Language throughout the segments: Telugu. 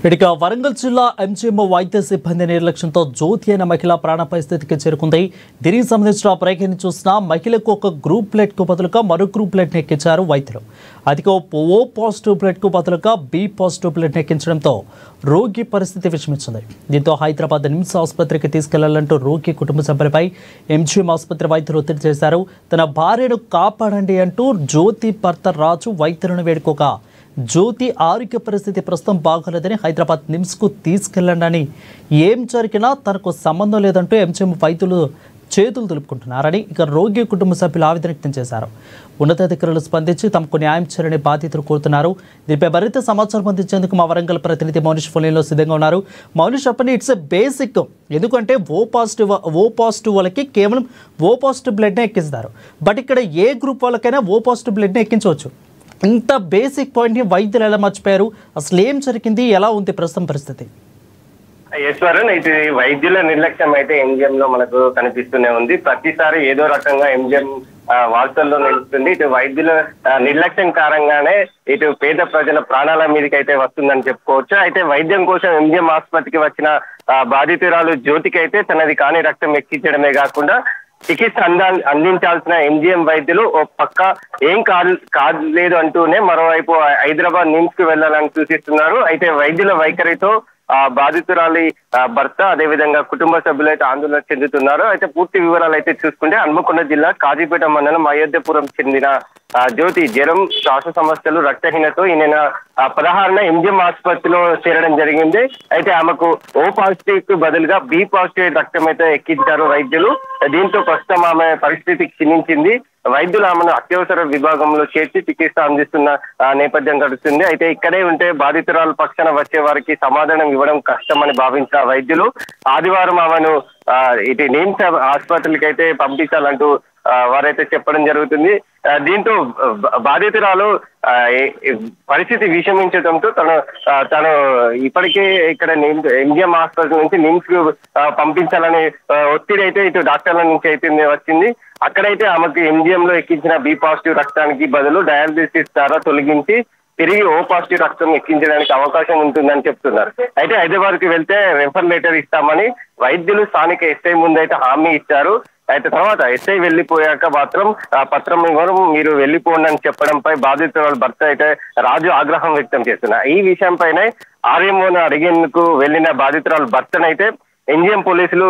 ఇక వరంగల్ జిల్లా ఎంజీఎం వైద్య సిబ్బంది నిర్లక్ష్యంతో జ్యోతి అయిన మహిళ ప్రాణాపాయ స్థితికి చేరుకుంది. దీనికి సంబంధించిన ప్రకటన చూసిన మహిళకు ఒక గ్రూప్ బ్లడ్ కు బదులుగా మరో గ్రూప్ బ్లడ్ ఎక్కించారు వైద్యులు. అదిగో ఓ పాజిటివ్ బ్లడ్ కు బదులుగా బి పాజిటివ్ బ్లడ్ ఎక్కించడంతో రోగి పరిస్థితి విషమించింది. దీంతో హైదరాబాద్ నిమ్స్ ఆసుపత్రికి తీసుకెళ్లాలంటూ రోగి కుటుంబ సభ్యులపై ఎంజీఎం ఆసుపత్రి వైద్యులు ఒత్తిడి చేశారు. తన భార్యను కాపాడండి అంటూ జ్యోతి భర్త రాజు వైద్యులను వేడుకోగా జ్యోతి ఆరోగ్య పరిస్థితి ప్రస్తుతం బాగోలేదని హైదరాబాద్ నిమ్స్కు తీసుకెళ్లండి, ఏం జరిగినా తనకు సంబంధం లేదంటూ ఎంజీఎం వైద్యులు చేతులు దులుపుకుంటున్నారని ఇక రోగి కుటుంబ సభ్యులు ఆవేదన వ్యక్తం చేశారు. ఉన్నతాధికారులు స్పందించి తమకు న్యాయం చేయాలని బాధితులు కోరుతున్నారు. దీనిపై మరింత సమాచారం అందించేందుకు మా వరంగల్ ప్రతినిధి మౌనిష్ ఫోన్లో సిద్ధంగా ఉన్నారు. మౌనిష్ చెప్పండి, ఇట్స్ ఎ బేసిక్, ఎందుకంటే ఓ పాజిటివ్ వాళ్ళకి కేవలం ఓ పాజిటివ్ బ్లడ్నే ఎక్కిస్తారు. బట్ ఇక్కడ ఏ గ్రూప్ వాళ్ళకైనా ఓ పాజిటివ్ బ్లడ్నే ఎక్కించవచ్చు. ఇంత బేసిక్ పాయింట్ని వైద్యులు ఎలా మర్చిపోయారు? అసలు ఏం జరిగింది, ఎలా ఉంది ప్రస్తుతం పరిస్థితి? ఈశ్వరన్, ఇది వైద్యుల నిర్లక్ష్యం అయితే ఎంజిఎం లో మనకు కనిపిస్తూనే ఉంది. ప్రతిసారి ఏదో రకంగా ఎంజిఎం వార్తల్లో నిలుస్తుంది. ఇటు వైద్యుల నిర్లక్ష్యం కారణంగానే ఇటు పేద ప్రజల ప్రాణాల మీదకి అయితే వస్తుందని చెప్పుకోవచ్చు. అయితే వైద్యం కోసం ఎంజిఎం ఆసుపత్రికి వచ్చిన బాధితురాలు జ్యోతికి అయితే తనది కాని రక్తం ఎక్కించడమే కాకుండా చికిత్స అందించాల్సిన ఎంజిఎం వైద్యులు ఓ పక్క ఏం కాలేదు అంటూనే మరోవైపు హైదరాబాద్ నిమ్స్ కు వెళ్లాలని సూచిస్తున్నారు. అయితే వైద్యుల వైఖరితో బాధితురాలి భర్త అదేవిధంగా కుటుంబ సభ్యులు అయితే ఆందోళన చెందుతున్నారు. అయితే పూర్తి వివరాలు అయితే చూసుకుంటే హన్మకొండ జిల్లా కాజీపేట మండలం అయోధ్యపురం చెందిన జ్యోతి జ్వరం, శ్వాస సమస్యలు, రక్తహీనతో ఈ నెల 16న ఎంజిఎం ఆసుపత్రిలో చేరడం జరిగింది. అయితే ఆమెకు ఓ పాజిటివ్ కు బదులుగా బి పాజిటివ్ రక్తం అయితే ఎక్కించారు వైద్యులు. దీంతో ప్రస్తుతం ఆమె పరిస్థితి క్షీణించింది. వైద్యులు ఆమెను అత్యవసర విభాగంలో చేర్చి చికిత్స అందిస్తున్న నేపథ్యం గడుస్తుంది. అయితే ఇక్కడే ఉంటే బాధితురాలు పక్షాన వచ్చే వారికి సమాధానం ఇవ్వడం కష్టమని భావించిన వైద్యులు ఆదివారం ఆమెను ఇటు నిమ్స్ ఆసుపత్రికి అయితే పంపించాలంటూ వారైతే చెప్పడం జరుగుతుంది. దీంతో బాధితురాలు పరిస్థితి విషమించడంతో తను ఇప్పటికే ఇక్కడ ఎంజిఎం హాస్పిటల్ నుంచి నిమ్స్ కు పంపించాలని ఒత్తిడి అయితే ఇటు డాక్టర్ల నుంచి అయితే వచ్చింది. అక్కడైతే ఆమెకు ఎంజిఎం లో ఎక్కించిన బి పాజిటివ్ రక్తానికి బదులు డయాలసిస్ ద్వారా తొలగించి తిరిగి ఓ పాజిటివ్ రక్తం ఎక్కించడానికి అవకాశం ఉంటుందని చెప్తున్నారు. అయితే హైదరాబాద్ కి వెళ్తే రెఫర్ లెటర్ ఇస్తామని వైద్యులు స్థానిక ఎస్ఐ ముందైతే హామీ ఇచ్చారు. అయితే తర్వాత ఎస్ఐ వెళ్లిపోయాక మాత్రం పత్రం ఇవ్వడం, మీరు వెళ్లిపోండి అని చెప్పడంపై బాధితుల భర్త అయితే రాజు ఆగ్రహం వ్యక్తం చేస్తున్నారు. ఈ విషయంపైనే ఆర్ఎంఓను అడిగేందుకు వెళ్లిన బాధితురాలు భర్తనైతే ఎంజిఎం పోలీసులు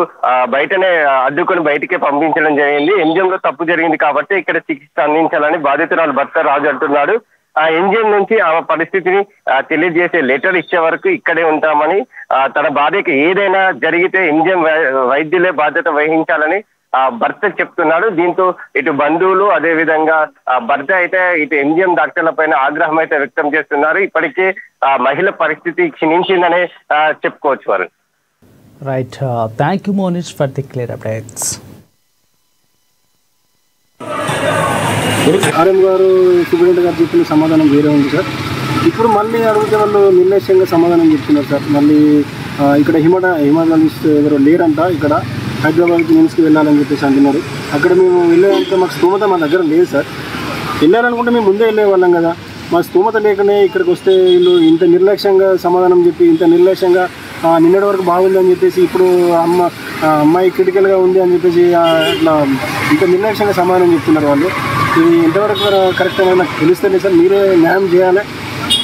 బయటనే అడ్డుకొని బయటికే పంపించడం జరిగింది. ఎంజిఎం లో తప్పు జరిగింది కాబట్టి ఇక్కడ చికిత్స అందించాలని బాధితురాలు భర్త రాజు అంటున్నాడు. ఆ ఎంజిఎం నుంచి ఆమె పరిస్థితిని తెలియజేసే లెటర్ ఇచ్చే వరకు ఇక్కడే ఉంటామని, తన భార్యకి ఏదైనా జరిగితే ఎంజిఎం వైద్యులే బాధ్యత వహించాలని భర్త చెప్తున్నాడు. దీంతో ఇటు బంధువులు అదే విధంగా భర్త అయితే ఇటు ఎంజిఎం డాక్టర్ల పైన ఆగ్రహం అయితే వ్యక్తం చేస్తున్నారు. ఇప్పటికే మహిళ పరిస్థితి క్షీణించిందనే చెప్పుకోవచ్చు వారు. Right, thank you Monish for the clear updates. RM గారు సూపరింటెండెంట్ గారు చెప్పిన సమాధానం వేరే ఉంది సార్. ఇప్పుడు మళ్ళీ అడిగితే వాళ్ళు నిర్లక్ష్యంగా సమాధానం చెప్తున్నారు సార్. మళ్ళీ ఇక్కడ హిమాలజిస్ట్ ఎవరు లేరంట, ఇక్కడ హైదరాబాద్కి నిమ్స్కి వెళ్ళాలని చెప్పేసి అంటున్నారు. అక్కడ మేము వెళ్ళేంత మాకు స్తోమత మా దగ్గర లేదు సార్. వెళ్ళాలనుకుంటే మేము ముందే వెళ్ళేవాళ్ళం కదా. మా స్తోమత లేకనే ఇక్కడికి వస్తే వీళ్ళు ఇంత నిర్లక్ష్యంగా సమాధానం చెప్పి ఇంత నిర్లక్ష్యంగా నిన్నటి వరకు బాగుందని చెప్పేసి ఇప్పుడు అమ్మాయి క్రిటికల్గా ఉంది అని చెప్పేసి ఇట్లా ఇంత నిర్లక్ష్యంగా సమాధానం చెప్తున్నారు వాళ్ళు. ఇది ఎంతవరకు కరెక్ట్ అని నాకు తెలుస్తుంది సార్. మీరే న్యాయం చేయాలి,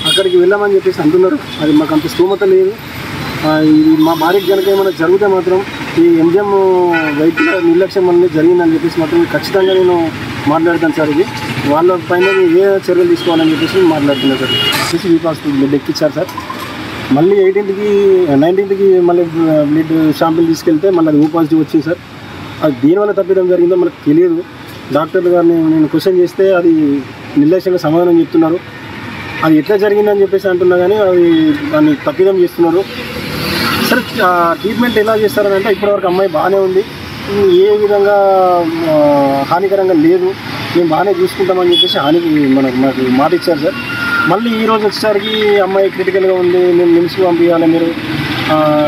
అక్కడికి వెళ్ళామని చెప్పేసి అంటున్నారు. అది మాకు అంత స్తోమత లేదు. ఇది మా భార్యకి కనుక ఏమైనా జరిగితే మాత్రం ఈ ఎంజిఎం వైద్యుల నిర్లక్ష్యం వల్ల జరిగిందని చెప్పేసి మాత్రం ఖచ్చితంగా నేను మాట్లాడతాను సార్. ఇది వాళ్ళ పైన ఏ చర్యలు తీసుకోవాలని చెప్పేసి మాట్లాడుతున్నాను సార్. వచ్చేసి బి పాజిటివ్ బ్లడ్ ఎక్కించారు సార్. మళ్ళీ 19కి మళ్ళీ బ్లడ్ శాంపిల్ తీసుకెళ్తే మళ్ళీ అది ఓ పాజిటివ్ వచ్చింది సార్. అది దేనివల్ల తప్పిదం జరిగిందో మనకు తెలియదు. డాక్టర్లు గారిని నేను క్వశ్చన్ చేస్తే అది నిర్లక్ష్యంగా సమాధానం చెప్తున్నారు. అది ఎట్లా జరిగిందని చెప్పేసి అంటున్నా కానీ అది దాన్ని తప్పిదం చేస్తున్నారు సార్. ట్రీట్మెంట్ ఎలా చేస్తారని అంటే ఇప్పటివరకు అమ్మాయి బాగానే ఉంది, ఏ విధంగా హానికరంగా లేదు, మేము బాగానే చూసుకుంటామని చెప్పేసి మనకు మాట ఇచ్చారు సార్. మళ్ళీ ఈరోజు వచ్చేసరికి అమ్మాయి క్రిటికల్గా ఉంది, మేము నిమ్స్కి పంపించాలి, మీరు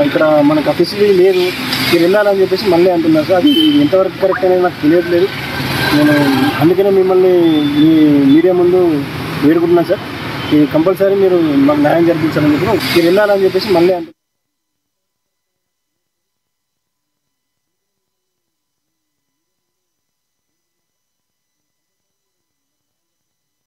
ఇక్కడ మనకు ఫెసిలిటీ లేదు, మీరు వెళ్ళాలని చెప్పేసి మళ్ళీ అంటున్నారు సార్. అది ఎంతవరకు కరెక్ట్ అనేది నాకు తెలియట్లేదు. నేను అందుకనే మిమ్మల్ని మీ మీడియా ముందు వేడుకుంటున్నాను సార్. ఇది కంపల్సరీ మీరు మాకు న్యాయం జరిపించాలని చెప్పి మీరు వెళ్ళాలని చెప్పేసి మళ్ళీ